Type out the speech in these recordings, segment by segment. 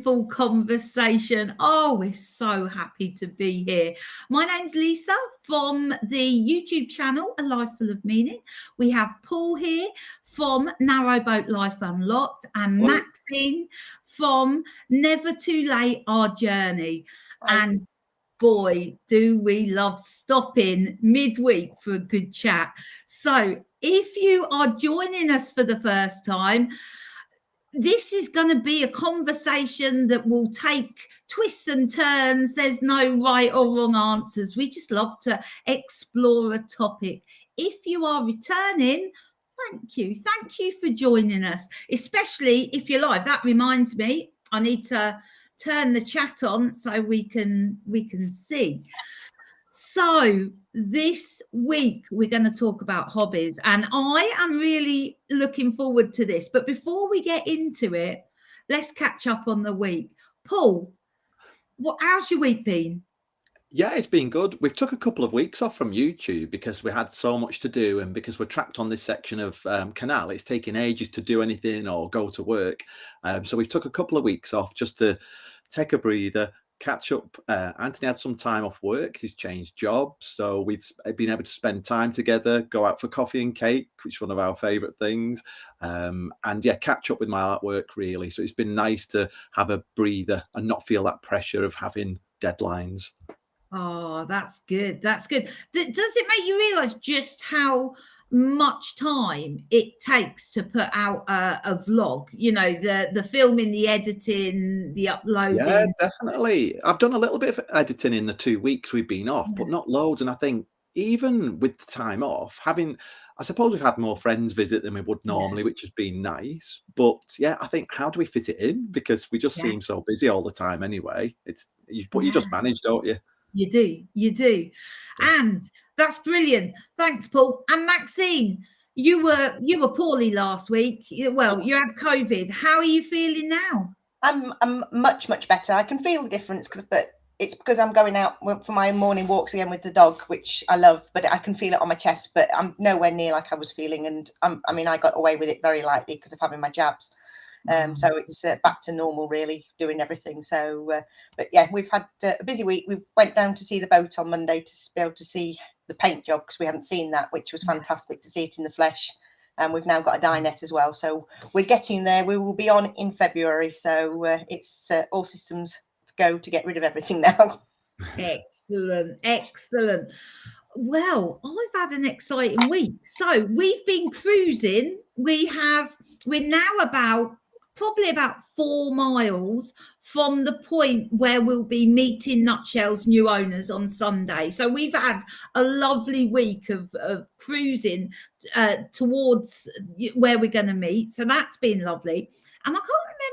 Full conversation. Oh, we're so happy to be here. My name's Lisa from the YouTube channel A Life Full of Meaning. We have Paul here from Narrowboat Life Unlocked and Hello. Maxine from Never Too Late Our Journey. Hi. And boy, do we love stopping midweek for a good chat. So if you are joining us for the first time, this is going to be a conversation that will take twists and turns. There's no right or wrong answers. We just love to explore a topic. If you are returning, thank you. Thank you for joining us, especially if you're live. That reminds me, I need to turn the chat on so we can see. So this week we're going to talk about hobbies, and I am really looking forward to this. But before we get into it, let's catch up on the week. Paul, how's your week been? Yeah, it's been good. We've took a couple of weeks off from YouTube because we had so much to do, and because we're trapped on this section of canal, it's taking ages to do anything or go to work. So we've took a couple of weeks off just to take a breather, catch up. Anthony had some time off work. He's changed jobs, so we've been able to spend time together, go out for coffee and cake, which is one of our favorite things, and yeah, catch up with my artwork really. So it's been nice to have a breather and not feel that pressure of having deadlines. Oh, that's good. That's good. Does it make you realize just how much time it takes to put out a vlog? You know, the filming, the editing, the uploading. Yeah, definitely. I've done a little bit of editing in the 2 weeks we've been off, but not loads. And I think even with the time off, I suppose we've had more friends visit than we would normally, which has been nice. But yeah, I think, how do we fit it in? Because we just seem so busy all the time anyway. You just manage, don't you? You do. Yeah. And that's brilliant. Thanks, Paul. And Maxine, you were poorly last week. Well, you had COVID. How are you feeling now? I'm much better. I can feel the difference, but it's because I'm going out for my morning walks again with the dog, which I love. But I can feel it on my chest. But I'm nowhere near like I was feeling. And I got away with it very lightly because of having my jabs. So it's back to normal, really, doing everything. So, but yeah, we've had a busy week. We went down to see the boat on Monday to be able to see the paint job, because we hadn't seen that, which was fantastic to see it in the flesh. And we've now got a dinette as well. So we're getting there. We will be on in February. So it's all systems to go to get rid of everything now. Excellent. Well, I've had an exciting week. So we've been cruising. We're now probably about 4 miles from the point where we'll be meeting Nutshell's new owners on Sunday. So we've had a lovely week of cruising towards where we're going to meet. So that's been lovely. And I can't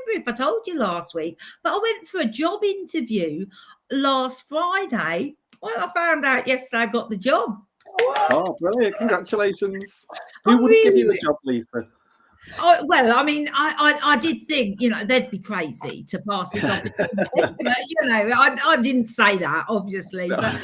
remember if I told you last week, but I went for a job interview last Friday. Well, I found out yesterday I got the job. Oh, brilliant. Congratulations. Who wouldn't give you the job, Lisa? Oh, well, I mean, I did think, they'd be crazy to pass this opportunity. But, I didn't say that, obviously. But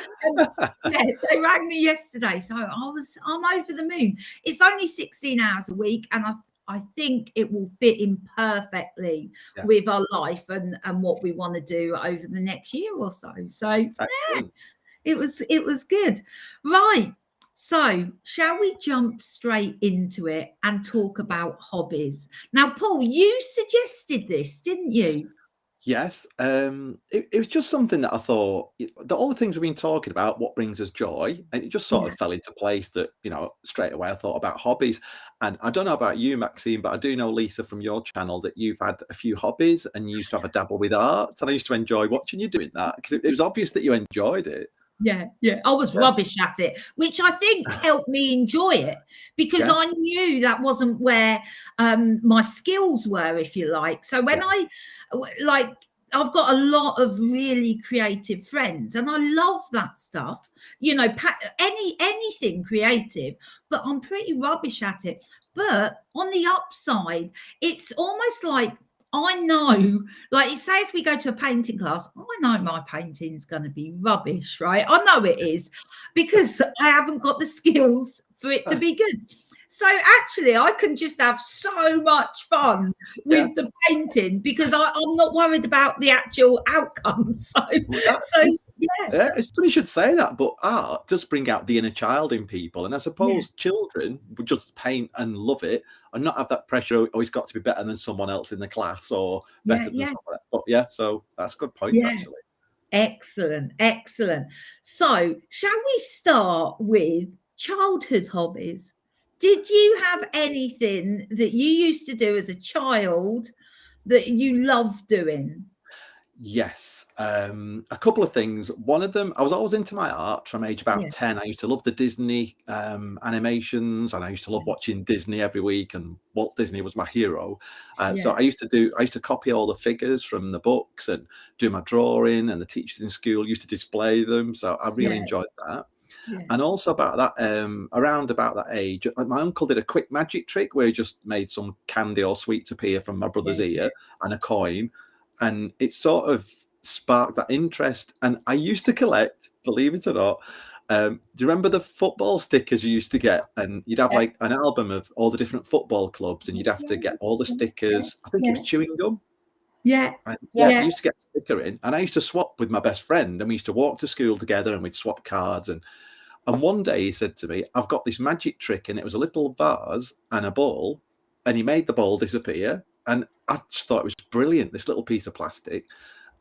yeah, they rang me yesterday, so I'm over the moon. It's only 16 hours a week, and I think it will fit in perfectly with our life and what we want to do over the next year or so. So yeah, it was good. Right. So shall we jump straight into it and talk about hobbies? Now, Paul, you suggested this, didn't you? Yes. It was just something that I thought, that all the things we've been talking about, what brings us joy, and it just sort of fell into place that, straight away I thought about hobbies. And I don't know about you, Maxine, but I do know, Lisa, from your channel, that you've had a few hobbies and you used to have a dabble with art. And I used to enjoy watching you doing that, because it was obvious that you enjoyed it. Yeah. I was rubbish at it, which I think helped me enjoy it, because I knew that wasn't where my skills were, if you like. So when I've got a lot of really creative friends, and I love that stuff, anything creative, but I'm pretty rubbish at it. But on the upside, it's almost like, I know, like, say if we go to a painting class, I know my painting's going to be rubbish, right? I know it is, because I haven't got the skills for it to be good. So actually, I can just have so much fun with the painting because I'm not worried about the actual outcome. So, Yeah, it's funny you should say that, but art does bring out the inner child in people. And I suppose children would just paint and love it and not have that pressure, oh, he's got to be better than someone else in the class or better than someone else. But yeah, so that's a good point, actually. Excellent, excellent. So shall we start with childhood hobbies? Did you have anything that you used to do as a child that you loved doing? Yes, a couple of things. One of them, I was always into my art from age about 10. I used to love the Disney animations, and I used to love watching Disney every week, and Walt Disney was my hero. So I used to copy all the figures from the books and do my drawing, and the teachers in school used to display them. So I really enjoyed that. And also about that, around about that age, my uncle did a quick magic trick where he just made some candy or sweets appear from my brother's ear and a coin. And it sort of sparked that interest. And I used to collect, believe it or not, do you remember the football stickers you used to get? And you'd have like an album of all the different football clubs, and you'd have to get all the stickers. I think it was chewing gum. Yeah. I used to get a sticker in, and I used to swap with my best friend, and we used to walk to school together, and we'd swap cards. And one day he said to me, I've got this magic trick, and it was a little vase and a ball, and he made the ball disappear. And I just thought it was brilliant, this little piece of plastic.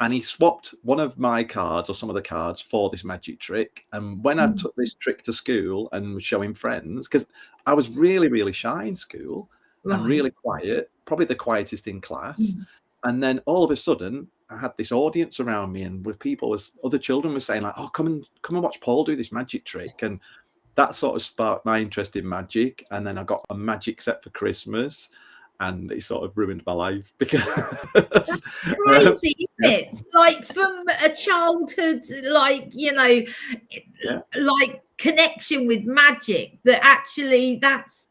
And he swapped one of my cards or some of the cards for this magic trick. And when I took this trick to school and was showing friends, because I was really, really shy in school and really quiet, probably the quietest in class. And then all of a sudden, I had this audience around me, and with people, as other children were saying, like, oh, come and watch Paul do this magic trick. And that sort of sparked my interest in magic. And then I got a magic set for Christmas. And it sort of ruined my life because that's crazy, isn't it? Like from a childhood, like, you know, like connection with magic, that actually that's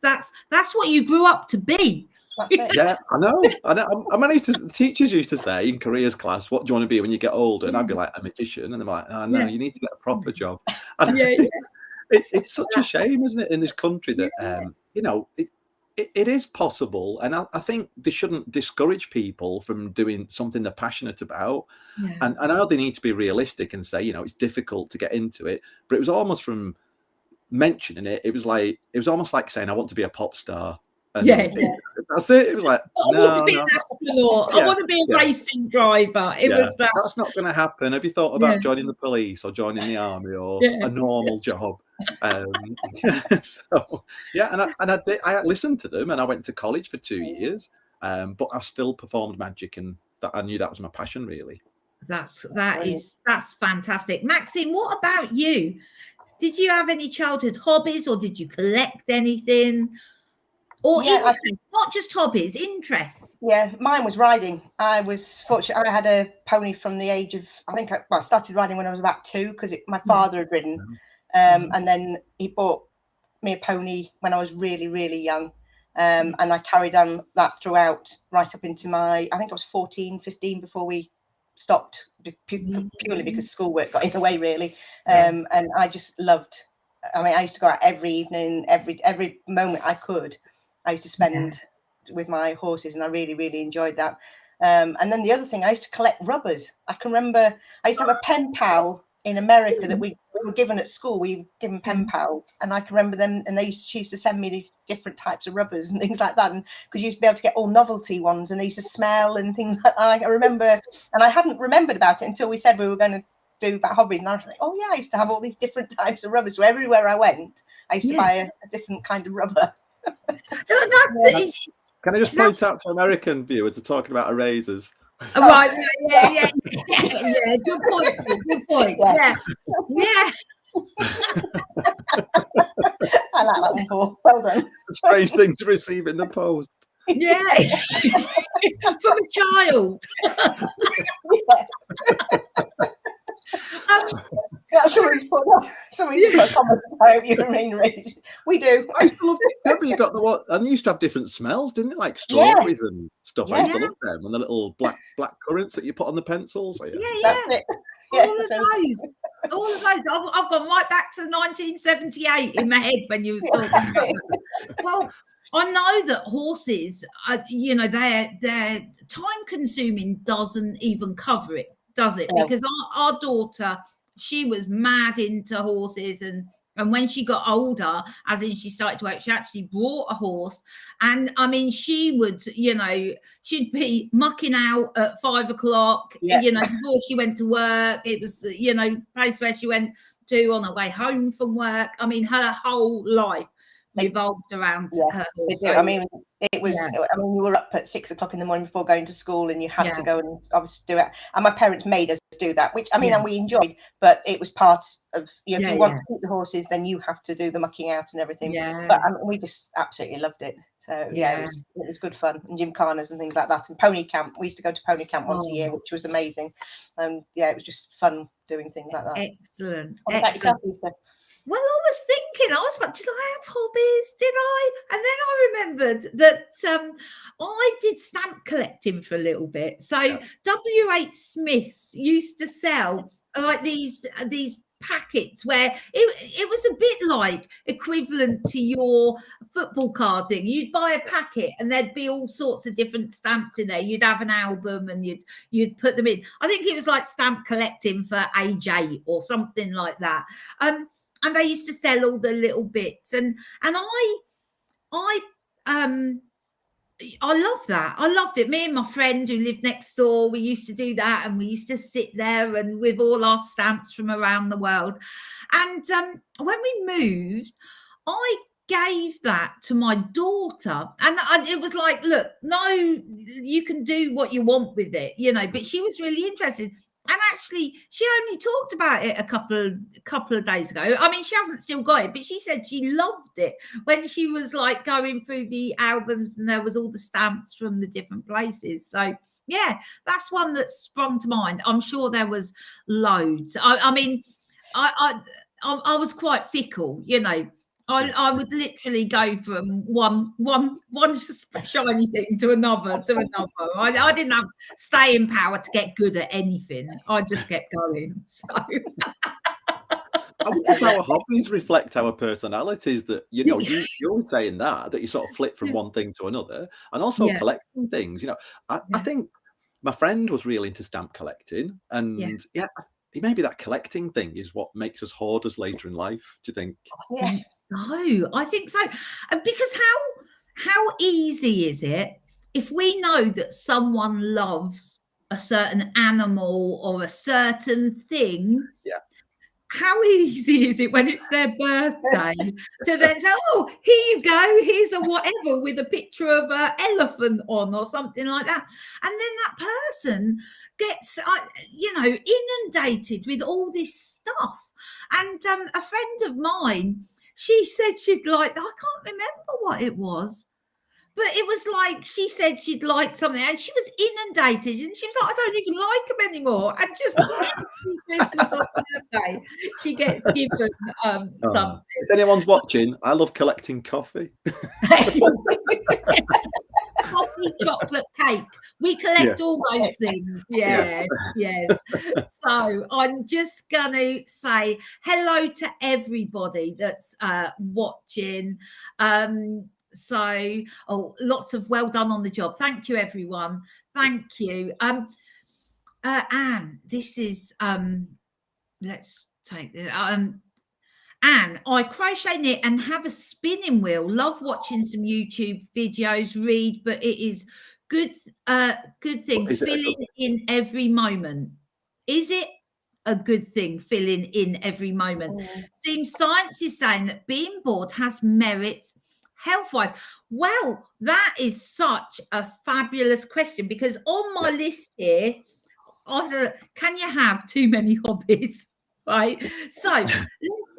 what you grew up to be. Yeah, I know. The teachers used to say in careers class, what do you want to be when you get older? And I'd be like, a magician. And they're like, oh, no, you need to get a proper job. And it's such a shame, isn't it, in this country that, you know, it is possible, and I think they shouldn't discourage people from doing something they're passionate about. And I know they need to be realistic and say, you know, it's difficult to get into it, but it was almost from mentioning it, it was almost like saying, I want to be a pop star. And that's it. It was like, I want to be an astronaut. I want to be a racing driver. It was that. That's not going to happen. Have you thought about joining the police or joining the army or a normal job? So I listened to them, and I went to college for 2 years, but I still performed magic, and I knew that was my passion, really. That's fantastic. Maxine, what about you? Did you have any childhood hobbies, or did you collect anything? Or not just hobbies, interests. Yeah, mine was riding. I was fortunate. I had a pony from the age of, I started riding when I was about 2 because my father had ridden. And then he bought me a pony when I was really, really young. And I carried on that throughout, right up into I think I was 14, 15 before we stopped, purely because schoolwork got in the way, really. And I just loved, I used to go out every evening, every moment I could. I used to spend with my horses, and I really, really enjoyed that. And then the other thing, I used to collect rubbers. I can remember I used to have a pen pal in America that we were given at school. We were given pen pals, and I can remember them, and she used to send me these different types of rubbers and things like that, and because you used to be able to get all novelty ones, and they used to smell and things like that. I remember, and I hadn't remembered about it until we said we were going to do about hobbies, and I was like, oh yeah, I used to have all these different types of rubbers. So everywhere I went, I used to buy a different kind of rubber. Can I just point out to American viewers, are talking about erasers? Right, yeah. Good point. Yeah. I like that one, Paul. Well done. A strange thing to receive in the post. Yeah, from a child. Somebody's put a comment about you remain raised. We do. I used to love it. Remember, you got the what? And you used to have different smells, didn't it? Like strawberries and stuff. I used to love them, and the little black currants that you put on the pencils. That's it. All of those. All of those. I've gone right back to 1978 in my head when you was talking about that. Well, I know that horses, they're time consuming doesn't even cover it, does it? No. Because our daughter, she was mad into horses, and when she got older, as in she started to work, she actually brought a horse. And I mean, she would, she'd be mucking out at 5 o'clock, before she went to work. It was, place where she went to on her way home from work. I mean, her whole life revolved around her horse. I mean, it was, I mean, we were up at 6 o'clock in the morning before going to school, and you had to go and obviously do it. And my parents made us do that, which, I mean, and we enjoyed, but it was part of, if you want to keep the horses, then you have to do the mucking out and everything. But we just absolutely loved it. So, it was good fun. And gymkhanas and things like that. And pony camp. We used to go to pony camp once a year, which was amazing. And it was just fun doing things like that. Excellent. Well, I was thinking, I was like, did I have hobbies? Did I? And then I remembered that I did stamp collecting for a little bit. So W.H. Smith's used to sell like these packets where it was a bit like equivalent to your football card thing. You'd buy a packet and there'd be all sorts of different stamps in there. You'd have an album and you'd put them in. I think it was like stamp collecting for age 8 or something like that. And they used to sell all the little bits, and I love that. I loved it. Me and my friend who lived next door, we used to do that, and we used to sit there and with all our stamps from around the world. And when we moved, I gave that to my daughter, and it was like, look, no, you can do what you want with it, but she was really interested. And actually, she only talked about it a couple of days ago. I mean, she hasn't still got it, but she said she loved it when she was like going through the albums and there was all the stamps from the different places. So, that's one that sprung to mind. I'm sure there was loads. I mean, I was quite fickle, I would literally go from one shiny thing to another. I didn't have staying power to get good at anything. I just kept going. So I wonder if our hobbies reflect our personalities. That you're saying that you sort of flip from one thing to another, and also collecting things. I think my friend was really into stamp collecting, and maybe that collecting thing is what makes us hoarders later in life. Do you think? I think so. Because how easy is it if we know that someone loves a certain animal or a certain thing? How easy is it when it's their birthday to then say, oh, here you go, here's a whatever with a picture of an elephant on or something like that. And then that person gets, inundated with all this stuff. And a friend of mine, she said she'd like, I can't remember what it was, but it was like, she said she'd like something and she was inundated and she was like, I don't even like them anymore. And just Christmas or birthday, she gets given something. If anyone's watching, I love collecting coffee. Coffee, chocolate, cake. We collect all those things. Yes. So I'm just going to say hello to everybody that's watching. So, lots of well done on the job. Thank you, everyone. Thank you. Anne, this is, let's take this. Anne, I crochet, knit and have a spinning wheel. Love watching some YouTube videos, read, but it is good thing. Filling in every moment. Is it a good thing, filling in every moment? Seems science is saying that being bored has merits health-wise. Well, that is such a fabulous question, because on my list here, can you have too many hobbies? Right. So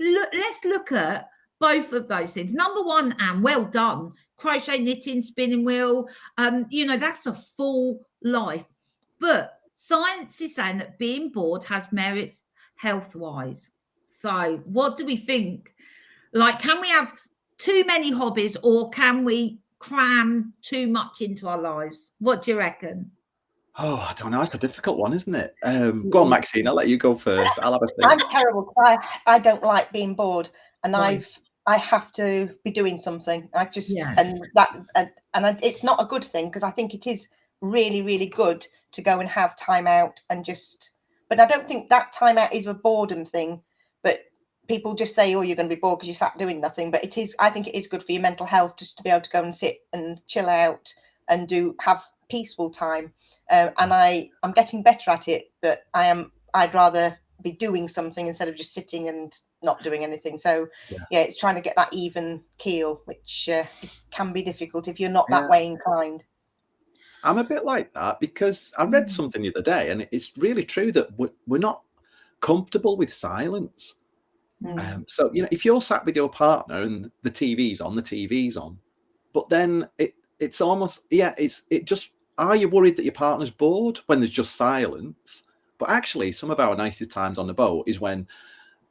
let's look at both of those things. Number one, Anne, well done. Crochet, knitting, spinning wheel. That's a full life. But science is saying that being bored has merits health-wise. So what do we think? Like, can we have too many hobbies, or can we cram too much into our lives? What do you reckon? Oh, I don't know. It's a difficult one, isn't it? Go on, Maxine. I'll let you go first. I'll have a think. I'm terrible 'cause I don't like being bored, and Right. I have to be doing something. I just Yeah. it's not a good thing, because I think it is really, really good to go and have time out and just. But I don't think that time out is a boredom thing. But people just say, "Oh, you're going to be bored because you sat doing nothing." But it is. I think it is good for your mental health just to be able to go and sit and chill out and have peaceful time. And I'm getting better at it, but I'd rather be doing something instead of just sitting and not doing anything. So yeah, it's trying to get that even keel, which it can be difficult if you're not that way inclined. I'm a bit like that because I read something the other day, and it's really true that we're not comfortable with silence. So, if you're sat with your partner and the TV's on, but then it's almost, are you worried that your partner's bored when there's just silence? But actually, some of our nicest times on the boat is when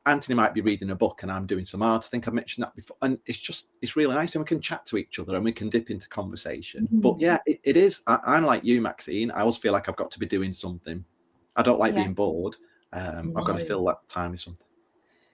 Anthony might be reading a book and I'm doing some art. I think I mentioned that before. And it's really nice, and we can chat to each other and we can dip into conversation. But yeah, it is. I'm like you, Maxine. I always feel like I've got to be doing something. I don't like being bored. I've got to fill that time with something.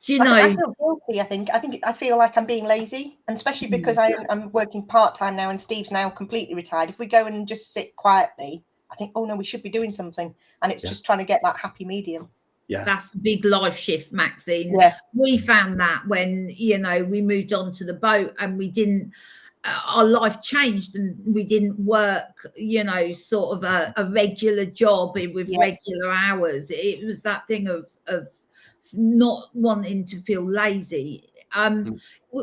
Do you know? I feel guilty. I feel like I'm being lazy, and especially because I'm working part-time now and Steve's now completely retired. If we go and just sit quietly, I think, oh no, we should be doing something. And it's just trying to get that happy medium. Yeah, that's a big life shift, Maxine. Yeah. We found that when, we moved on to the boat and we didn't, our life changed and we didn't work, sort of a regular job with regular hours. It was that thing of not wanting to feel lazy.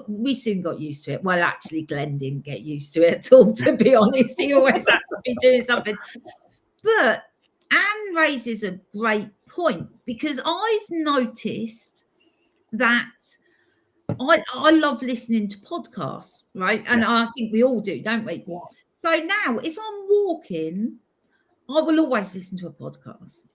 We soon got used to it. Well, actually, Glenn didn't get used to it at all, to be honest. He always had to be doing something. But Anne raises a great point, because I've noticed that I love listening to podcasts, right? And I think we all do, don't we? Yeah. So now if I'm walking, I will always listen to a podcast.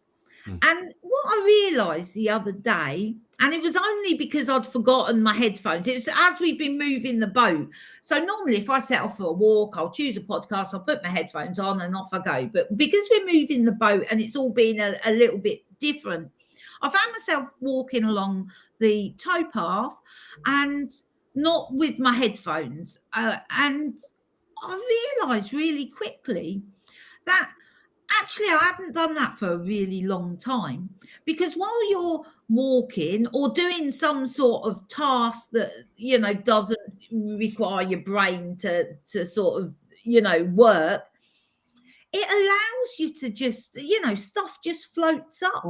And what I realised the other day, and it was only because I'd forgotten my headphones, it was as we've been moving the boat. So normally if I set off for a walk, I'll choose a podcast, I'll put my headphones on and off I go. But because we're moving the boat and it's all been a little bit different, I found myself walking along the towpath and not with my headphones. And I realised really quickly that actually I hadn't done that for a really long time, because while you're walking or doing some sort of task that doesn't require your brain to sort of work, it allows you to just stuff just floats up.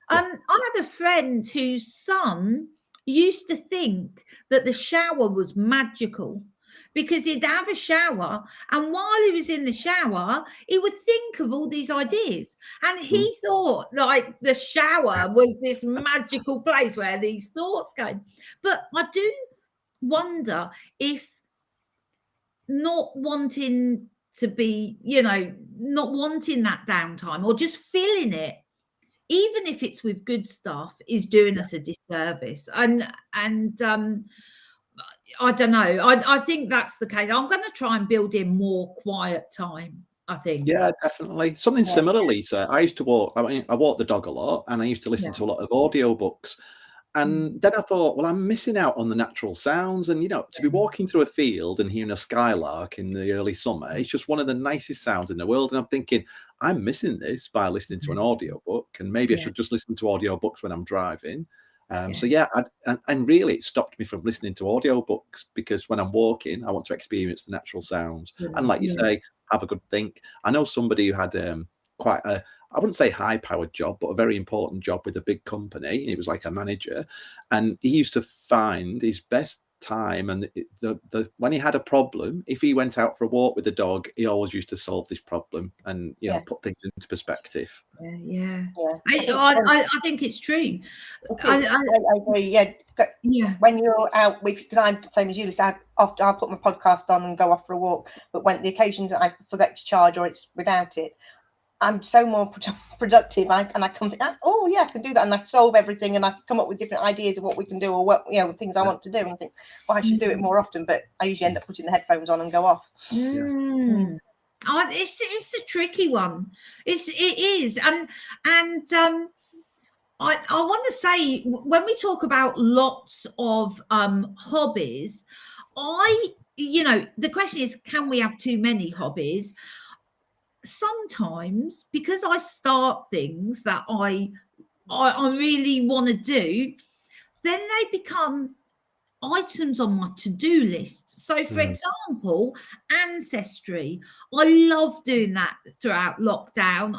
I had a friend whose son used to think that the shower was magical, because he'd have a shower and while he was in the shower he would think of all these ideas, and he thought like the shower was this magical place where these thoughts came. But I do wonder if not wanting to be, not wanting that downtime or just feeling it, even if it's with good stuff, is doing us a disservice. And I don't know. I think that's the case. I'm going to try and build in more quiet time, I think. Yeah, definitely. Something similar, Lisa. I used to walk. I walk the dog a lot, and I used to listen to a lot of audiobooks. And then I thought, well, I'm missing out on the natural sounds. And, to be walking through a field and hearing a skylark in the early summer, it's just one of the nicest sounds in the world. And I'm thinking, I'm missing this by listening to an audiobook. And maybe I should just listen to audiobooks when I'm driving. So and really it stopped me from listening to audiobooks, because when I'm walking, I want to experience the natural sounds. And like you say, have a good think. I know somebody who had quite a, I wouldn't say high-powered job, but a very important job with a big company. He was like a manager, and he used to find his best time, and when he had a problem, if he went out for a walk with the dog, he always used to solve this problem and put things into perspective. I think it's true. I agree. When you're out with, because I'm the same as you, Lisa, I'll put my podcast on and go off for a walk, but when the occasions that I forget to charge or it's without it, I'm so more productive. I come to, I can do that, and I solve everything, and I come up with different ideas of what we can do, or what things I want to do, and I think, well, I should do it more often. But I usually end up putting the headphones on and go off. It's a tricky one. It is, and I want to say, when we talk about lots of hobbies, the question is, can we have too many hobbies? Sometimes, because I start things that I really want to do, then they become items on my to-do list. So, for example, ancestry. I love doing that throughout lockdown.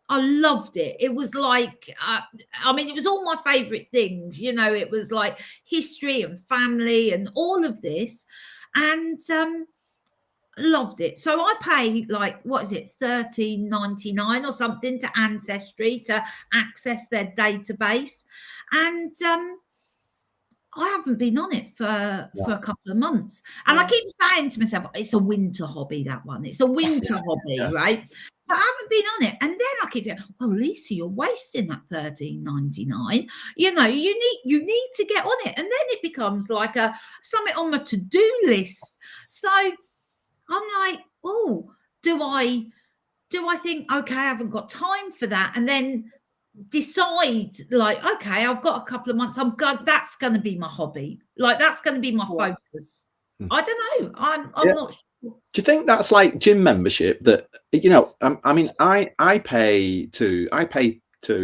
I loved it. It was like, it was all my favorite things. It was like history and family and all of this, and loved it. So I pay, like, what is it, $13.99 or something to Ancestry to access their database, and I haven't been on it for a couple of months, and I keep saying to myself, it's a winter hobby, that one. It's a winter hobby, right? But I haven't been on it, and then I keep saying, well, Lisa, you're wasting that $13.99. You need to get on it, and then it becomes like something on my to-do list. So I'm like, oh, do I think, okay, I haven't got time for that, and then decide, like, okay, I've got a couple of months, that's going to be my hobby, like, that's going to be my focus. I don't know, I'm not sure. Do you think that's like gym membership, that I pay to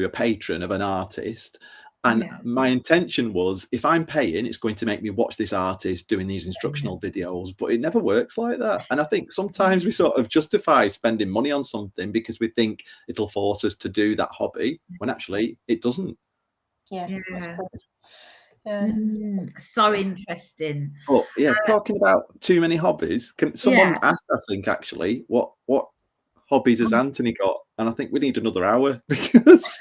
a patron of an artist, and my intention was, if I'm paying, it's going to make me watch this artist doing these instructional videos, but it never works like that. And I think sometimes we sort of justify spending money on something because we think it'll force us to do that hobby, when actually it doesn't. So interesting. Oh yeah, talking about too many hobbies, someone asked, I think, actually, what hobbies has Anthony got? And I think we need another hour, because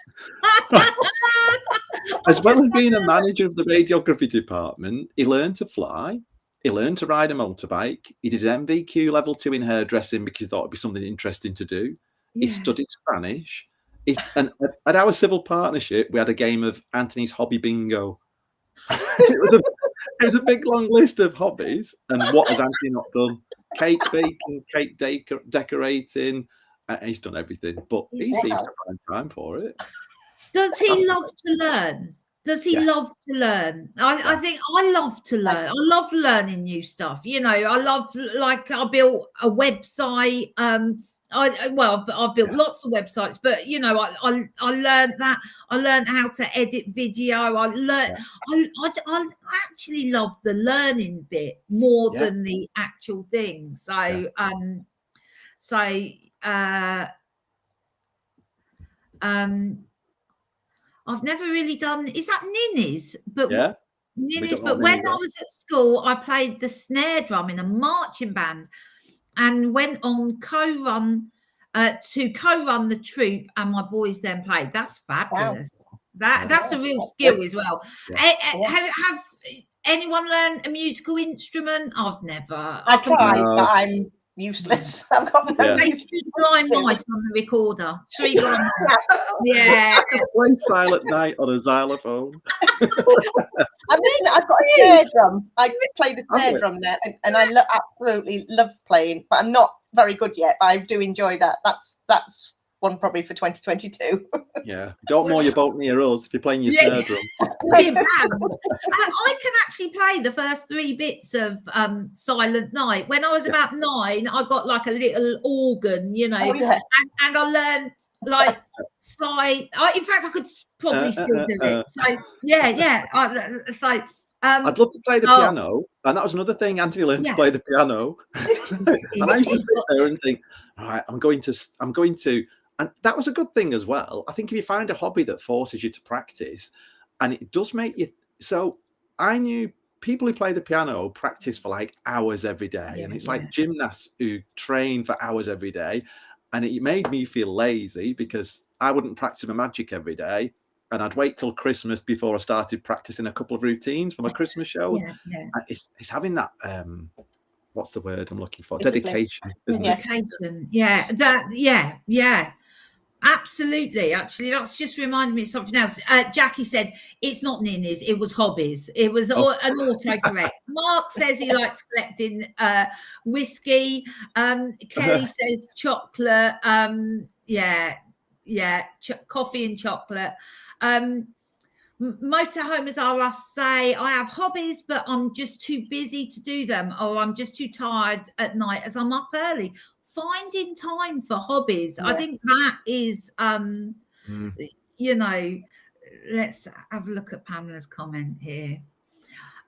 as well as being a manager of the radiography department, he learned to fly, he learned to ride a motorbike, he did an MVQ level 2 in hairdressing because he thought it'd be something interesting to do. He studied Spanish. And at our civil partnership, we had a game of Anthony's hobby bingo. It was a big long list of hobbies, and what has Anthony not done? Cake baking, cake decorating. He's done everything, but he seems to find time for it. Does he love to learn? Does he love to learn? I think I love to learn. I love learning new stuff. I love, like, I built a website. I've built lots of websites, but I learned that. I learned how to edit video. I actually love the learning bit more than the actual thing. So I've never really done, is that ninnies? But ninnies. But when I was at school, I played the snare drum in a marching band, and went on co-run the troop, and my boys then played. That's fabulous. Wow. That's a real skill as well. Have anyone learned a musical instrument? I've never. I tried, but I'm useless. I've got no three blind mice on the recorder. 3 blind mice. Yeah. Play Silent Night on a xylophone. I've got a snare drum. I play the snare drum there, and I absolutely love playing, but I'm not very good yet. I do enjoy that. That's one probably for 2022. Don't moor your boat near us if you're playing your snare drum. I can actually play the first 3 bits of Silent Night. When I was about 9, I got like a little organ, and I learned, like, in fact, I could probably still do it. So I'd love to play the piano, and that was another thing. Anthony learned to play the piano, and I used to sit there and think, all right, I'm going to, and that was a good thing as well. I think if you find a hobby that forces you to practice, and it does make you. So I knew people who play the piano practice for like hours every day, and it's like gymnasts who train for hours every day, and it made me feel lazy because I wouldn't practice my magic every day. And I'd wait till Christmas before I started practicing a couple of routines for my Christmas shows. It's having that, what's the word I'm looking for? Dedication. Isn't it? Dedication. Yeah. Absolutely. Actually, that's just reminded me of something else. Jackie said it's not ninnies, it was hobbies. It was an autocorrect. Mark says he likes collecting whiskey. Kelly says chocolate. Coffee and chocolate. Motorhomers are us say, I have hobbies, but I'm just too busy to do them, or I'm just too tired at night as I'm up early. Finding time for hobbies. I think that is, you know, let's have a look at Pamela's comment here.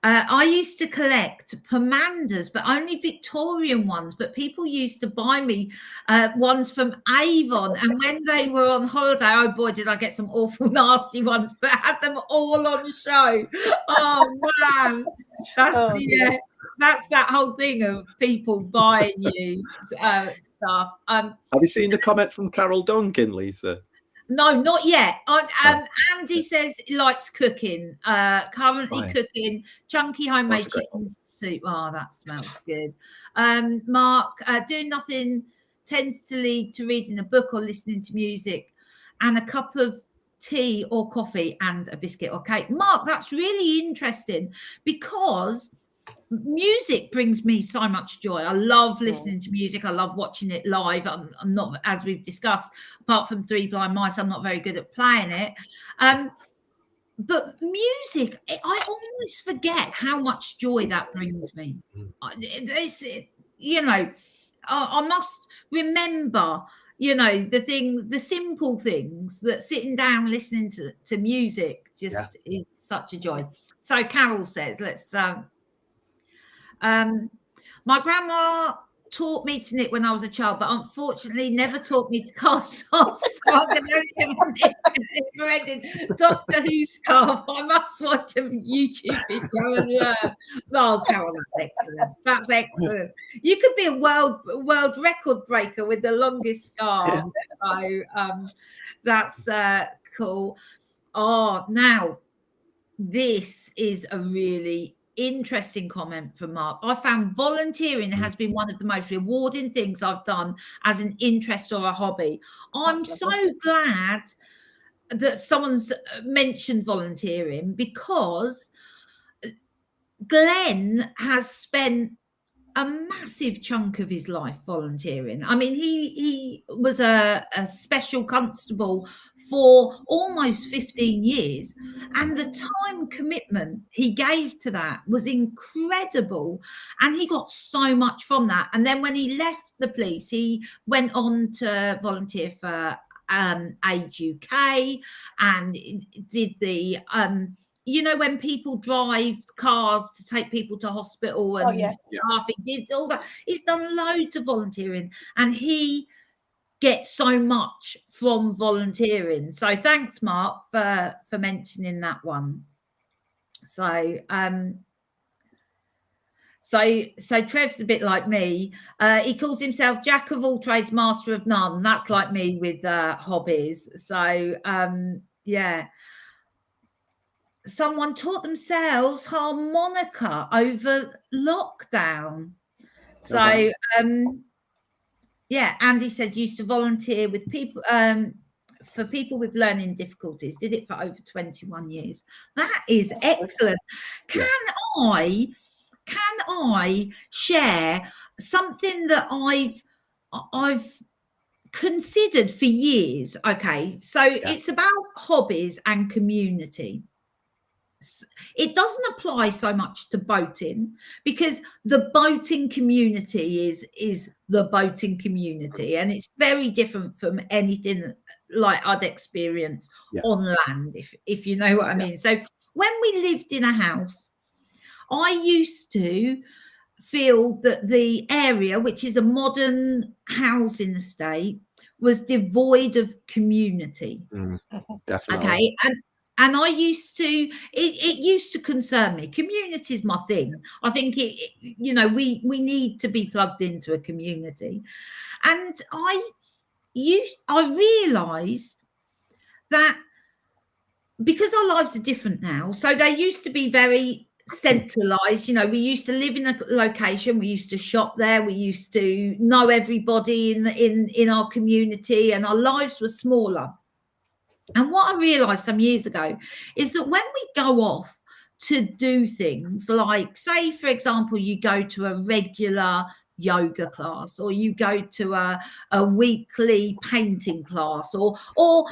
I used to collect pomanders, but only Victorian ones. But people used to buy me ones from Avon. And when they were on holiday, oh boy, did I get some awful nasty ones, but I had them all on show. Oh, man. That's that whole thing of people buying you stuff. Have you seen the comment from Carol Duncan, Lisa? No, not yet. Andy says he likes cooking. Currently cooking chunky homemade chicken soup. Oh, that smells good. Mark, doing nothing tends to lead to reading a book or listening to music, and a cup of tea or coffee and a biscuit or cake. Mark, that's really interesting because music brings me so much joy. I love listening to music. I love watching it live. I'm not, as we've discussed, apart from Three Blind Mice, I'm not very good at playing it. But music, I almost forget how much joy that brings me. I must remember, the simple things that sitting down listening to music just is such a joy. So Carol says, let's my grandma taught me to knit when I was a child, but unfortunately never taught me to cast off. So I'm going to never-ending Doctor Who scarf. I must watch a YouTube video and learn. Oh, Carol, that's excellent. That's excellent. You could be a world record breaker with the longest scarf. So that's cool. Oh, now this is a really interesting comment from Mark. I found volunteering has been one of the most rewarding things I've done as an interest or a hobby. I'm so glad that someone's mentioned volunteering, because Glenn has spent a massive chunk of his life volunteering. I mean, he was a special constable for almost 15 years, and the time commitment he gave to that was incredible, and he got so much from that. And then when he left the police, he went on to volunteer for Age UK and did the when people drive cars to take people to hospital and stuff, he did all that. He's done loads of volunteering, and he gets so much from volunteering. So thanks, Mark, for mentioning that one. So so Trev's a bit like me. He calls himself Jack of all trades, master of none. That's like me with hobbies. So someone taught themselves harmonica over lockdown. So Andy said used to volunteer with people for people with learning difficulties. Did it for over 21 years. That is excellent. Can I share something that I've considered for years? Okay, so it's about hobbies and community. It doesn't apply so much to boating, because the boating community is the boating community, and it's very different from anything like I'd experienced on land, if you know what I mean. So when we lived in a house, I used to feel that the area, which is a modern housing estate, was devoid of community. Definitely. Okay, and I used to, it used to concern me. Community is my thing. I think we need to be plugged into a community. And I realised that because our lives are different now, so they used to be very centralized. You know, we used to live in a location, we used to shop there, we used to know everybody in our community, and our lives were smaller. And what I realized some years ago is that when we go off to do things like, say, for example, you go to a regular yoga class, or you go to a weekly painting class, or all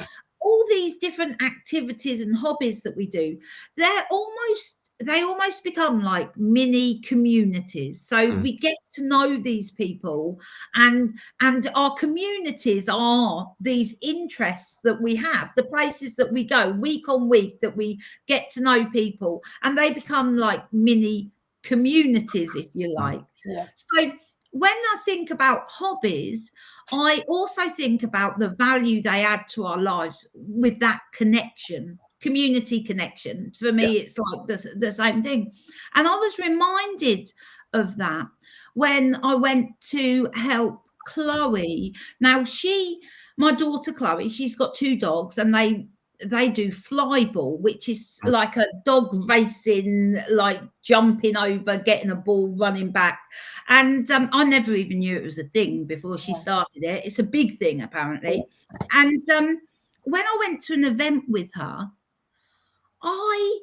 these different activities and hobbies that we do, they almost become like mini communities. So we get to know these people, and our communities are these interests that we have, the places that we go week on week, that we get to know people, and they become like mini communities, if you like. Yeah. So when I think about hobbies, I also think about the value they add to our lives with that connection, community connection. For me, it's like the same thing. And I was reminded of that when I went to help Chloe. Now, my daughter Chloe, she's got 2 dogs, and they do flyball, which is like a dog racing, like jumping over, getting a ball, running back. And I never even knew it was a thing before she started it. It's a big thing, apparently. And when I went to an event with her, I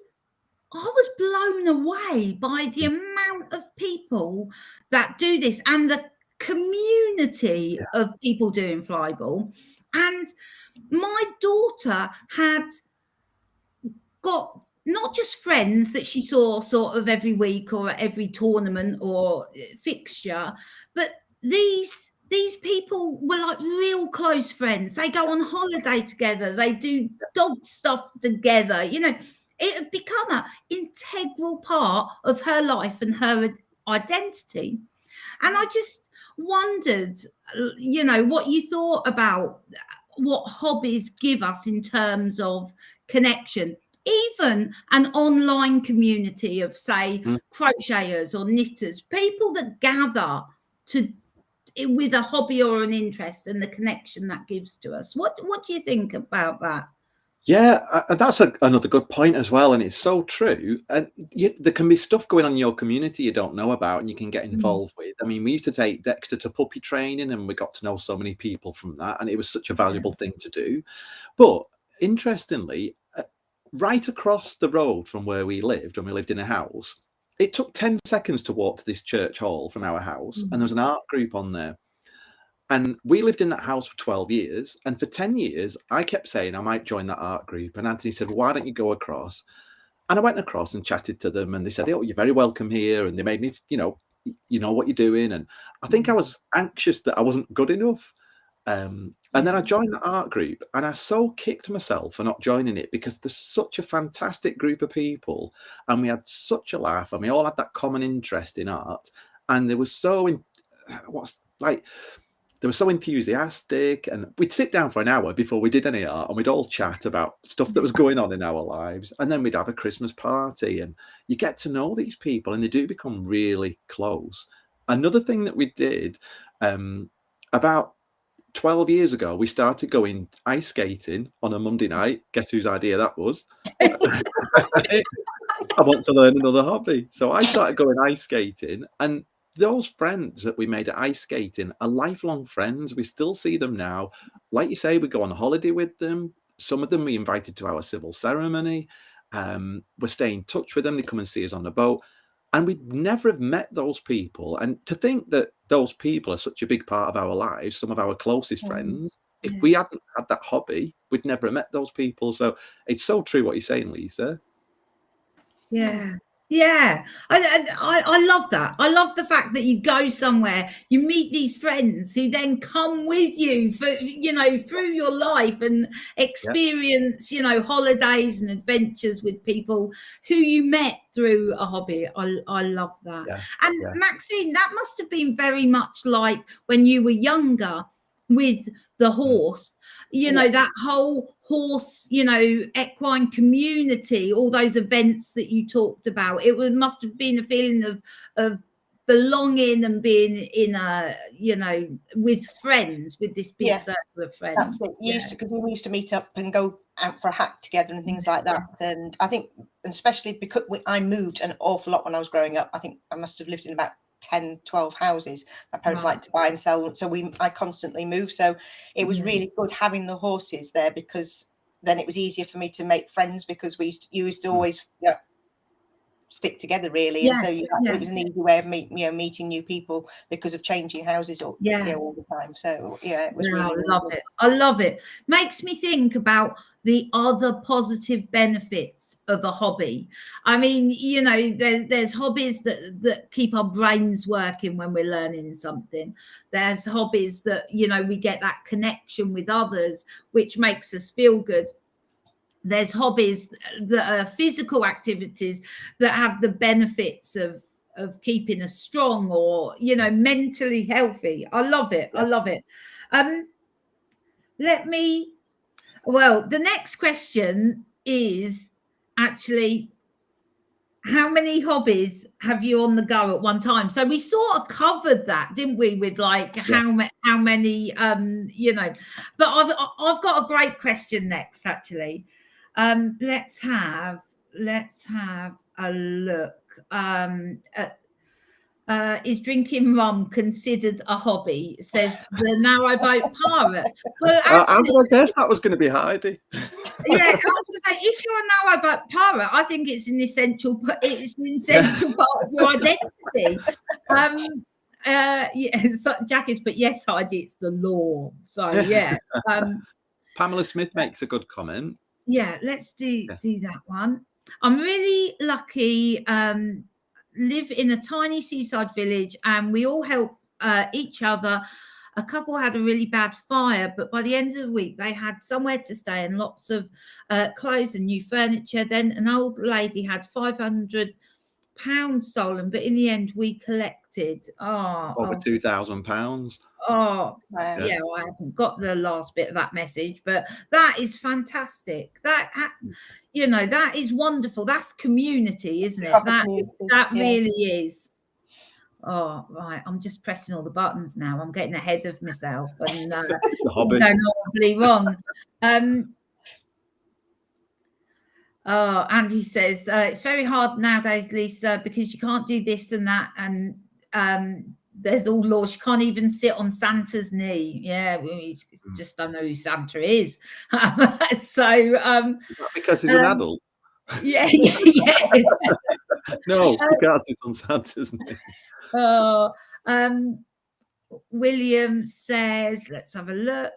was blown away by the amount of people that do this, and the community of people doing flyball. And my daughter had got not just friends that she saw sort of every week or at every tournament or fixture, but these people were like real close friends. They go on holiday together, they do dog stuff together. You know, it had become an integral part of her life and her identity. And I just wondered, you know, what you thought about what hobbies give us in terms of connection. Even an online community of, say, crocheters or knitters, people that gather with a hobby or an interest, and the connection that gives to us. What do you think about that? Yeah, that's another good point as well, and it's so true. And there can be stuff going on in your community you don't know about, and you can get involved with. I mean, we used to take Dexter to puppy training, and we got to know so many people from that, and it was such a valuable thing to do. But interestingly, right across the road from where we lived, when we lived in a house, it took 10 seconds to walk to this church hall from our house, and there was an art group on there. And we lived in that house for 12 years. And for 10 years, I kept saying I might join that art group. And Anthony said, well, why don't you go across? And I went across and chatted to them. And they said, oh, you're very welcome here. And they made me, you know what you're doing. And I think I was anxious that I wasn't good enough. And then I joined the art group, and I so kicked myself for not joining it, because there's such a fantastic group of people, and we had such a laugh, and we all had that common interest in art. And there was they were so enthusiastic, and we'd sit down for an hour before we did any art, and we'd all chat about stuff that was going on in our lives. And then we'd have a Christmas party, and you get to know these people, and they do become really close. Another thing that we did, about 12 years ago, we started going ice skating on a Monday night. Guess whose idea that was? I want to learn another hobby. So I started going ice skating, and those friends that we made at ice skating are lifelong friends. We still see them now. Like you say, we go on holiday with them. Some of them we invited to our civil ceremony. We're staying in touch with them. They come and see us on the boat. And we'd never have met those people. And to think that those people are such a big part of our lives, some of our closest friends, if we hadn't had that hobby, we'd never have met those people. So it's so true what you're saying, Lisa. Yeah, I love that. I love the fact that you go somewhere, you meet these friends who then come with you for, through your life, and experience, holidays and adventures with people who you met through a hobby. I love that. Maxine, that must have been very much like when you were younger with the horse, that whole horse, equine community, all those events that you talked about. It must have been a feeling of belonging and being in a, with friends, with this big circle of friends. That's it. We used to meet up and go out for a hack together and things like that. And I think, especially because I moved an awful lot when I was growing up. I think I must have lived in about 10, 12 houses. My parents like to buy and sell, so I constantly moved. So it was really good having the horses there, because then it was easier for me to make friends, because you used to always stick together, really. And so it was an easy way of meeting new people because of changing houses all the time. So it was really, really love it. I love it. Makes me think about the other positive benefits of a hobby. I mean, there's hobbies that keep our brains working when we're learning something. There's hobbies that we get that connection with others, which makes us feel good. There's hobbies that are physical activities that have the benefits of keeping us strong or mentally healthy. I love it. I love it. The next question is actually, how many hobbies have you on the go at one time? So we sort of covered that, didn't we, with how many but I've got a great question next, actually. Let's have a look. Is drinking rum considered a hobby? Says the narrowboat pirate. Well, I guess that was going to be Heidi. I was going to say, if you're a narrowboat pirate, I think it's an essential part of your identity. So Jackie's, but yes, Heidi, it's the law. So yeah. Pamela Smith makes a good comment. Yeah, let's do that one. I'm really lucky. Live in a tiny seaside village, and we all help each other. A couple had a really bad fire, but by the end of the week, they had somewhere to stay and lots of clothes and new furniture. Then an old lady had £500 stolen, but in the end, we collected over £2,000. Wow. Yeah, I haven't got the last bit of that message, but that is fantastic. That that is wonderful. That's community, isn't it? That really is. Oh, right. I'm just pressing all the buttons now. I'm getting ahead of myself and going horribly wrong. Andy says it's very hard nowadays, Lisa, because you can't do this and that, and there's all laws. You can't even sit on Santa's knee. Yeah, we just don't know who Santa is. So because he's an adult. Yeah. No, you can't sit on Santa's knee. William says, let's have a look.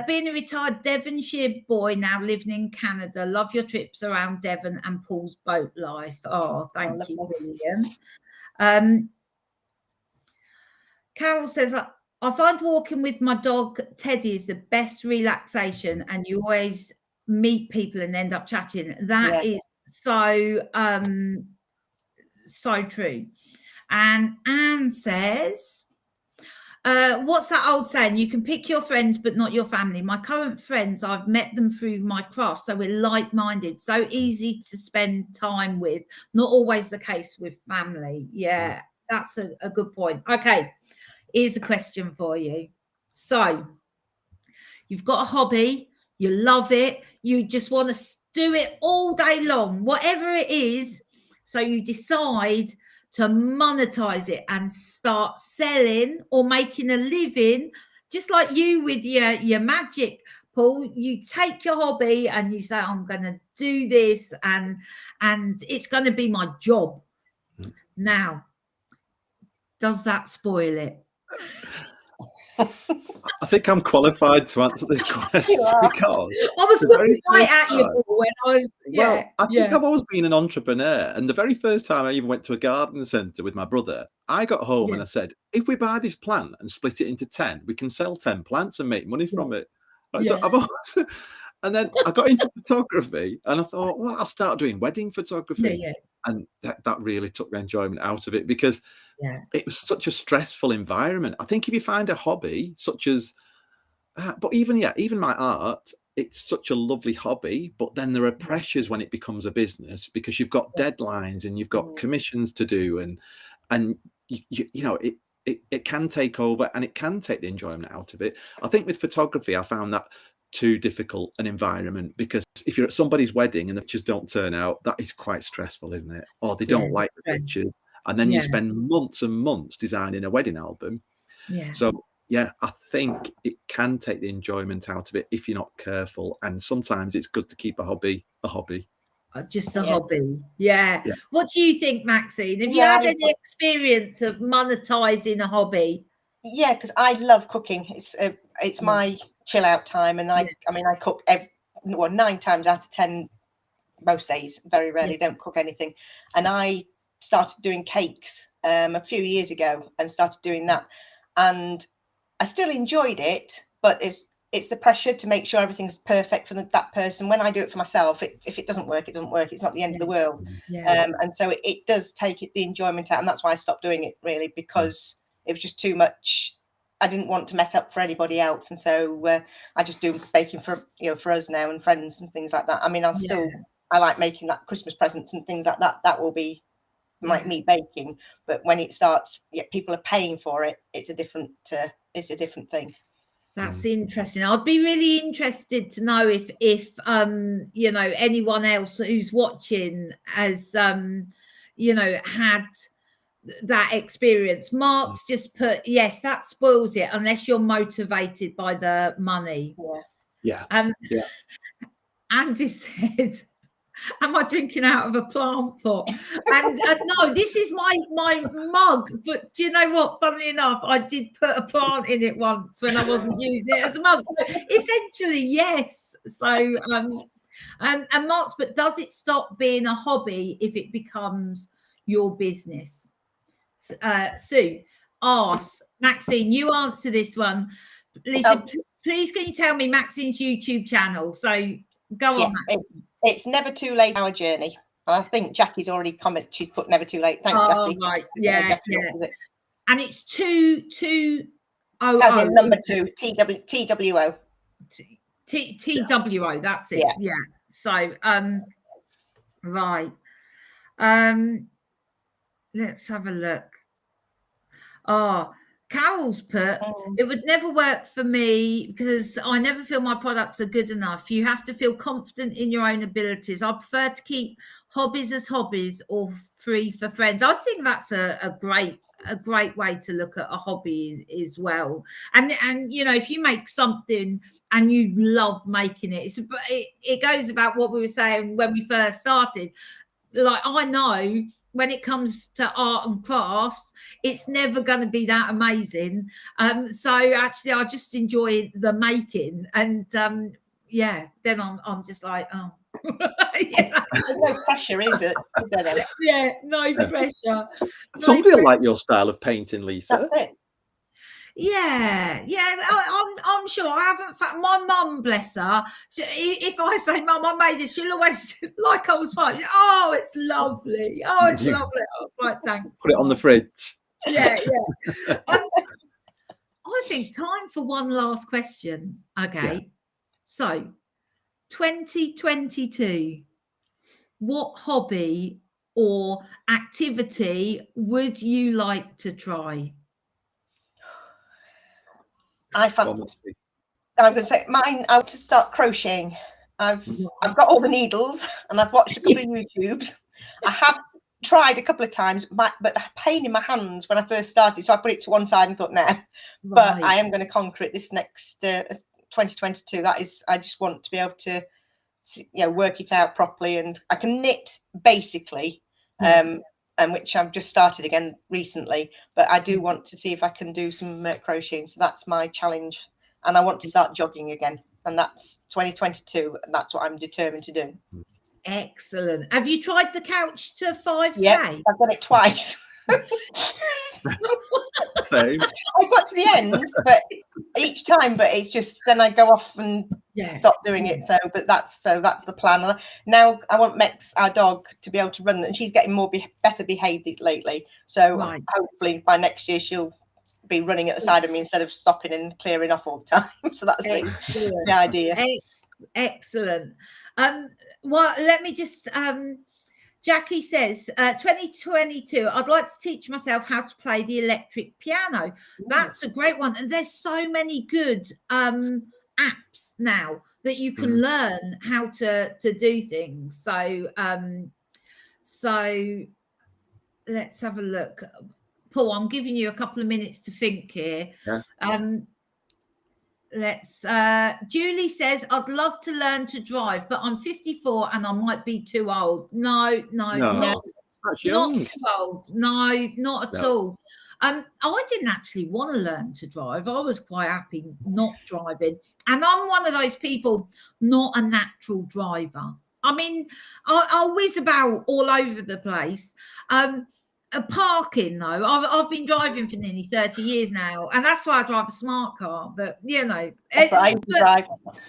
Being a retired Devonshire boy now living in Canada, love your trips around Devon and Paul's boat life. Oh, thank you, William. Carol says, I find walking with my dog Teddy is the best relaxation, and you always meet people and end up chatting. That is so true. And Anne says, what's that old saying? You can pick your friends, but not your family. My current friends, I've met them through my craft, so we're like-minded, so easy to spend time with. Not always the case with family. Yeah, that's a good point. Okay, here's a question for you. So you've got a hobby, you love it, you just want to do it all day long, whatever it is. So you decide to monetize it and start selling or making a living, just like you with your magic, Paul. You take your hobby and you say, I'm going to do this and it's going to be my job. Now, does that spoil it? I think I'm qualified to answer this question because I was looking right at you when I was. I think I've always been an entrepreneur, and the very first time I even went to a garden centre with my brother, I got home and I said, if we buy this plant and split it into 10, we can sell 10 plants and make money from it. Right? So I've always, and then I got into photography, and I thought, well, I'll start doing wedding photography. And that really took the enjoyment out of it, because it was such a stressful environment. I think if you find a hobby such as, but even my art, it's such a lovely hobby, but then there are pressures when it becomes a business, because you've got deadlines and you've got commissions to do, and you know it can take over and it can take the enjoyment out of it. I think with photography, I found that too difficult an environment, because if you're at somebody's wedding and the pictures don't turn out, that is quite stressful, isn't it? Or they don't like the pictures, and then you spend months and months designing a wedding album. So yeah, I think it can take the enjoyment out of it if you're not careful, and sometimes it's good to keep a hobby just a hobby. What do you think, Maxine? Have you had any experience of monetizing a hobby? Yeah, because I love cooking. It's my chill out time, and I mean, I cook 9 times out of 10 most days. Very rarely don't cook anything. And I started doing cakes a few years ago, and started doing that, and I still enjoyed it, but it's the pressure to make sure everything's perfect for that person. When I do it for myself, if it doesn't work, it doesn't work. It's not the end of the world. And so it does take the enjoyment out, and that's why I stopped doing it, really, because it was just too much. I didn't want to mess up for anybody else, and so I just do baking for us now, and friends and things like that. I mean, I like making that Christmas presents and things like that. That will be me baking, but when it starts, people are paying for it. It's a different thing. That's interesting. I'd be really interested to know if anyone else who's watching has had that experience. Mark's just put, yes, that spoils it unless you're motivated by the money. Andy said, am I drinking out of a plant pot? And no, this is my mug. But do you know what? Funnily enough, I did put a plant in it once when I wasn't using it as a mug. So essentially, yes. So and Mark's, but does it stop being a hobby if it becomes your business? Sue asks, Maxine, you answer this one. Listen, please can you tell me Maxine's YouTube channel? So go on, Maxine. It's Never Too Late, Our Journey. And I think Jackie's already commented. She's put Never Too Late. Thanks, Jackie. Right. Yeah. And it's 2 as in number 2, TWO. TWO, that's it. Yeah. So right. Let's have a look. Carol's put, it would never work for me because I never feel my products are good enough. You have to feel confident in your own abilities. I prefer to keep hobbies as hobbies or free for friends. I think that's a great way to look at a hobby as well. And if you make something and you love making it, it goes about what we were saying when we first started. Like, I know when it comes to art and crafts, it's never going to be that amazing. So actually, I just enjoy the making, and then I'm just like, There's no pressure, is it? No pressure. Somebody will like your style of painting, Lisa. That's it. I'm sure. I haven't found my mum, bless her. If I say, Mum, I made this, she'll always like I was fine. Oh, it's lovely. Oh, it's lovely. I was like, thanks. Put it on the fridge. I think time for one last question. Okay. So 2022, what hobby or activity would you like to try? I'm going to say mine. I want to start crocheting. I've got all the needles, and I've watched a couple of YouTubes. I have tried a couple of times, but a pain in my hands when I first started, so I put it to one side and thought, nah. But I am going to conquer it this next 2022. That is, I just want to be able to, work it out properly, and I can knit basically. And which I've just started again recently, but I do want to see if I can do some crocheting. So that's my challenge, and I want to start jogging again, and that's 2022, and that's what I'm determined to do. Excellent. Have you tried the couch to 5K? Yeah, I've done it twice. Same. I got to the end, but each time, but it's just then I go off and stop doing it. So that's the plan. Now I want Mex, our dog, to be able to run, and she's getting better behaved lately. So hopefully by next year she'll be running at the side of me instead of stopping and clearing off all the time. So that's the idea. Excellent. Well, let me just. Jackie says, 2022, I'd like to teach myself how to play the electric piano. That's a great one. And there's so many good apps now that you can learn how to do things. So let's have a look. Paul, I'm giving you a couple of minutes to think here. Julie says, I'd love to learn to drive, but I'm 54 and I might be too old. No, not too old. No, not at all. I didn't actually want to learn to drive. I was quite happy not driving. And I'm one of those people, not a natural driver. I mean, I'll whiz about all over the place. Parking, though, I've been driving for nearly 30 years now, and that's why I drive a smart car. But I drive.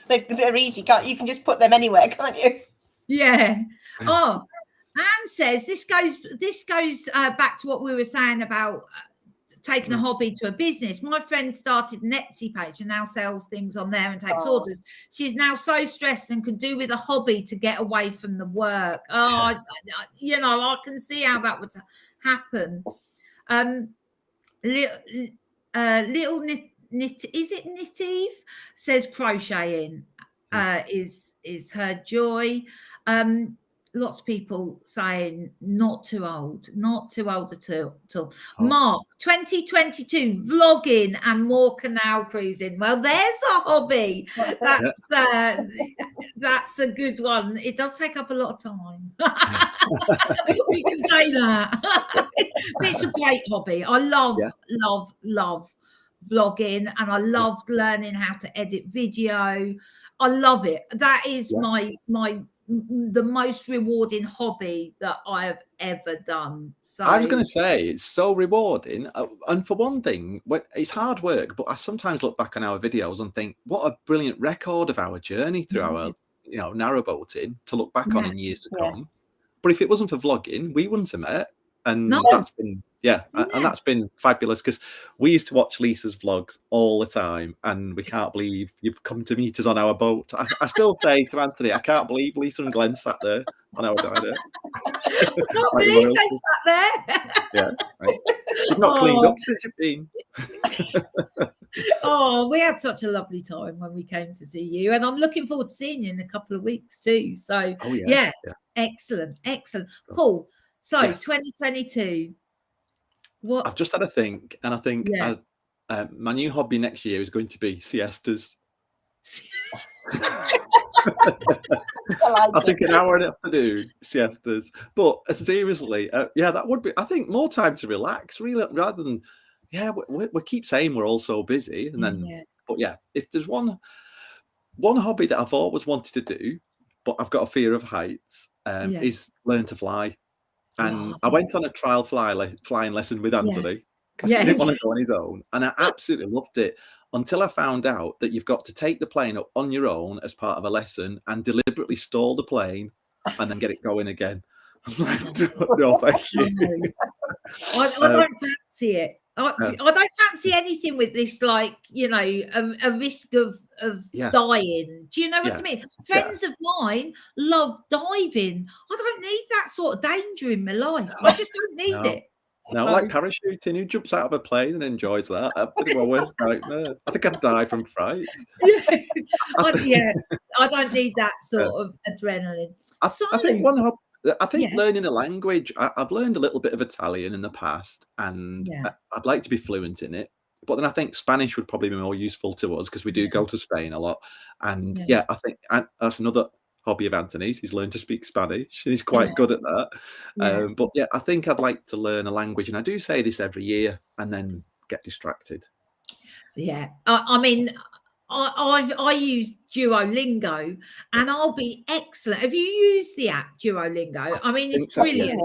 They're easy. You can just put them anywhere, can't you? Yeah. Oh, Anne says this goes back to what we were saying about taking a hobby to a business. My friend started an Etsy page and now sells things on there and takes orders. She's now so stressed and could do with a hobby to get away from the work. I can see how that would happen. Little knit, is it Knittive? Says crocheting is her joy. Lots of people saying not too old at all. Mark, 2022 vlogging and more canal cruising. Well, there's a hobby. That's a good one. It does take up a lot of time. We can say that. But it's a great hobby. I love vlogging, and I loved learning how to edit video. I love it. That is the most rewarding hobby that I have ever done. So I was going to say, it's so rewarding, and for one thing, it's hard work, but I sometimes look back on our videos and think, what a brilliant record of our journey through our narrowboating to look back on in years to come. But if it wasn't for vlogging, we wouldn't have met, and that's been and that's been fabulous, because we used to watch Lisa's vlogs all the time, and we can't believe you've come to meet us on our boat. I still say to Anthony, I can't believe Lisa and Glenn sat there on our diner. I can't believe they sat there. Yeah, right. You've not cleaned up since you've been. We had such a lovely time when we came to see you, and I'm looking forward to seeing you in a couple of weeks too. So excellent. Paul, so 2022. What? I've just had a think, and I think my new hobby next year is going to be siestas. I think an hour and a afternoon siestas. But seriously, that would be, I think, more time to relax, really, rather than we keep saying we're all so busy, and then but if there's one hobby that I've always wanted to do, but I've got a fear of heights, is learn to fly. And I went on a trial flying lesson with Anthony, because he didn't want to go on his own, and I absolutely loved it, until I found out that you've got to take the plane up on your own as part of a lesson and deliberately stall the plane and then get it going again. I'm like, no, thank you. I don't fancy it. I don't fancy anything with this, like, a risk of dying. Do you know what I mean? Friends of mine love diving. I don't need that sort of danger in my life. I just don't need it. No, like parachuting. Who jumps out of a plane and enjoys that? That'd be my worst nightmare. I think I'd die from fright. I don't need that sort of adrenaline. I think learning a language, I've learned a little bit of Italian in the past, and I'd like to be fluent in it. But then I think Spanish would probably be more useful to us, because we do go to Spain a lot. And I think that's another hobby of Anthony's. He's learned to speak Spanish. He's quite good at that. But I think I'd like to learn a language. And I do say this every year and then get distracted. Yeah. I mean, I use Duolingo, and I'll be excellent. Have you used the app Duolingo? I mean, it's brilliant.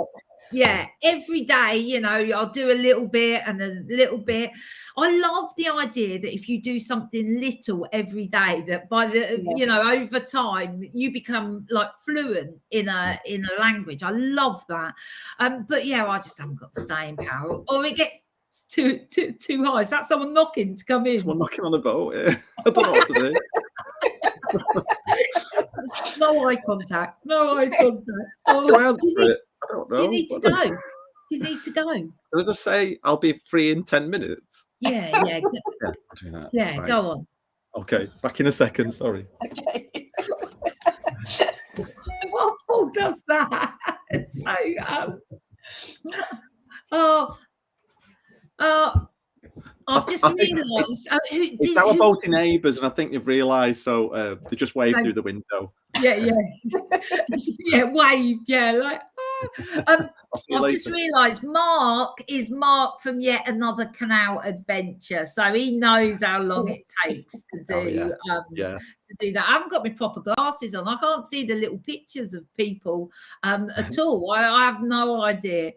Every day, I'll do a little bit and a little bit. I love the idea that if you do something little every day, that by the over time you become like fluent in a language. I love that. But I just haven't got the staying power, or it gets too high. Is that someone knocking to come in? Someone knocking on the boat. I don't know what to do. No eye contact. Do I answer it? I don't know. Do you need to go? Did I just say I'll be free in 10 minutes? Yeah. I'll do that. Right. Go on. Okay, back in a second. Sorry. Okay. Well, Paul does that. So, I've just I think realised. it's our boaty neighbours, and I think they've realised, so they just waved through the window. Yeah. Yeah, waved. Yeah, like. I'll see you I've later. just realised Mark is Mark from Yet Another Canal Adventure, so he knows how long it takes to do Yeah. to do that. I haven't got my proper glasses on. I can't see the little pictures of people at all. I have no idea.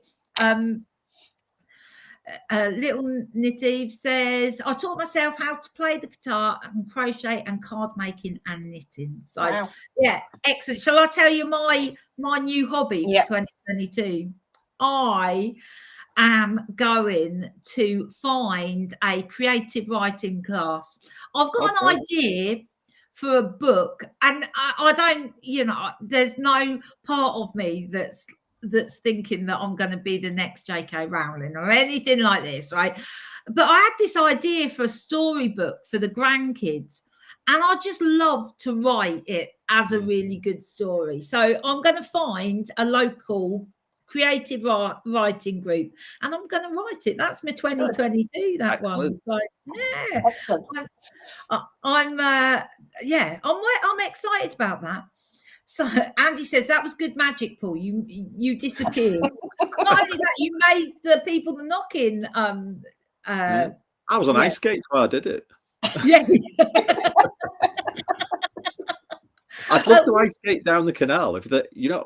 Little Niteve says, I taught myself how to play the guitar and crochet and card making and knitting. So Wow. yeah, excellent. Shall I tell you my new hobby Yeah. for 2022? I am going to find a creative writing class. I've got an idea for a book, and I don't, there's no part of me that's thinking that I'm going to be the next J.K. Rowling or anything like this, right? But I had this idea for a storybook for the grandkids, and I just love to write it as a really good story. So I'm going to find a local creative writing group, and I'm going to write it. That's my 2022. That Excellent. one. So yeah, Excellent. I'm excited about that. So Andy says that was good magic, Paul. You disappeared. Not only that, you made the people the knocking. I was on ice skates while I did it. Yeah. I'd love to ice skate down the canal.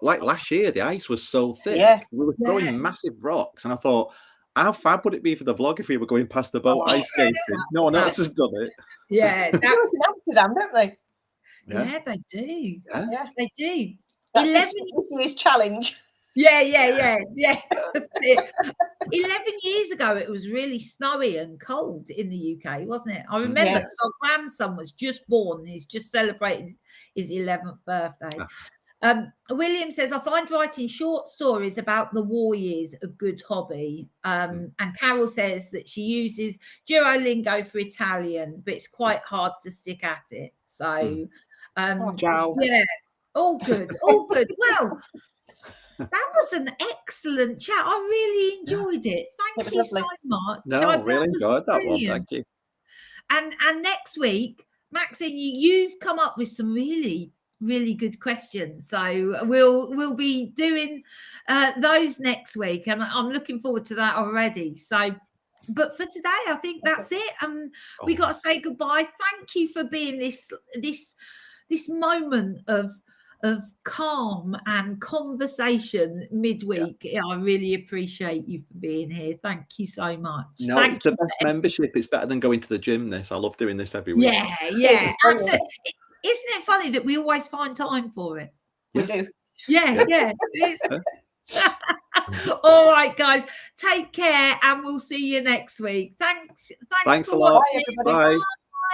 Like last year, the ice was so thick. Yeah. We were throwing massive rocks, and I thought, how fab would it be for the vlog if we were going past the boat ice skating? No one else has done it. Yeah, They do it in Amsterdam, don't they? Yeah, they do. Yeah. They do. That's 11 this challenge. Yeah. That's it. 11 years ago, it was really snowy and cold in the UK, wasn't it? I remember because our grandson was just born. He's just celebrated his 11th birthday. William says, I find writing short stories about the war years a good hobby. And Carol says that she uses Duolingo for Italian, but it's quite hard to stick at it. So, ciao. Yeah, all good. Well, that was an excellent chat. I really enjoyed it. Thank you so much. No, really enjoyed that one. Thank you. And next week, Maxine, you've come up with some really good questions. So we'll be doing those next week, and I'm looking forward to that already. So, but for today, I think that's it. We got to say goodbye. Thank you for being this moment of calm and conversation midweek. Yeah, I really appreciate you for being here. Thank you so much. No, it's the best membership. It's better than going to the gym. I love doing this every week. Yeah, absolutely. Isn't it funny that we always find time for it? We do. Yeah. It is. All right, guys, take care, and we'll see you next week. Thanks a for lot. watching. Bye, everybody. Bye.